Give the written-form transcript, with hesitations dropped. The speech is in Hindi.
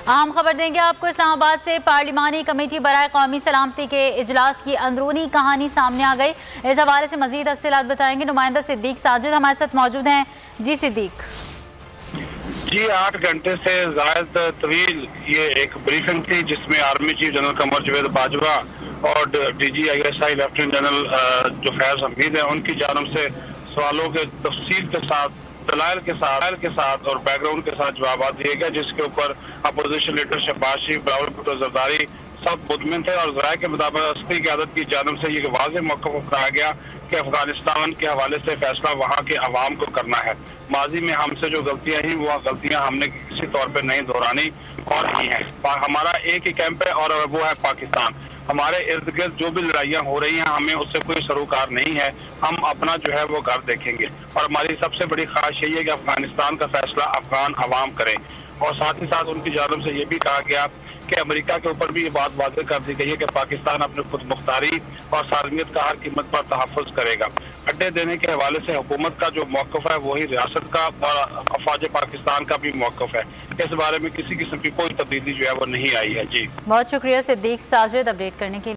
अहम खबर देंगे आपको इस्लामाबाद से। पार्लिमानी कमेटी बराए कौमी सलामती के इजलास की अंदरूनी कहानी सामने आ गई। इस हवाले से मजीद तफसीलात बताएंगे नुमाइंदा सिद्दीक साजिद हमारे साथ मौजूद हैं। जी सिद्दीक। जी 8 घंटे से ज़ायद तवील ये एक ब्रीफिंग थी जिसमें army chief general Qamar Javed Bajwa और DGISI लेफ्टिनेंट जनरल जो फैज हमीद है उनकी जानब से सवालों के तफसील के साथ दलाइल के साथ और बैकग्राउंड के साथ जवाब दिए गए, जिसके ऊपर अपोजिशन लीडर शहबाज शरीफ, बिलावल भुट्टो जरदारी सब मुतमिन थे और ज़राए के मुताबिक अस्करी क़यादत की जानब से ये वाज़ेह मौक़िफ़ उठाया गया कि अफगानिस्तान के हवाले से फैसला वहाँ के अवाम को करना है। माजी में हमसे जो गलतियाँ हुई वो गलतियाँ हमने किसी तौर पर नहीं दोहरानी और की हैं। हमारा एक ही कैंप है और वो है पाकिस्तान। हमारे इर्द गिर्द जो भी लड़ाइयाँ हो रही हैं हमें उससे कोई सरोकार नहीं है। हम अपना जो है वो घर देखेंगे और हमारी सबसे बड़ी ख्वाहिश यही है कि अफगानिस्तान का फैसला अफगान अवाम करें। और साथ ही साथ उनकी जानब से ये भी कहा गया कि अमेरिका के ऊपर भी ये बात वाज़ेह कर दी गई है कि पाकिस्तान अपने खुद मुख्तारी और सार्मियत का हर कीमत पर तहफ़्फ़ुज़ करेगा। अड्डे देने के हवाले से हुकूमत का जो मौक़िफ़ है वही रियासत का और अफ़वाज पाकिस्तान का भी मौक़िफ़ है। इस बारे में किसी किस्म की कोई तब्दीली जो है वो नहीं आई है। जी बहुत शुक्रिया सिद्दीक साजिद अपडेट करने के लिए।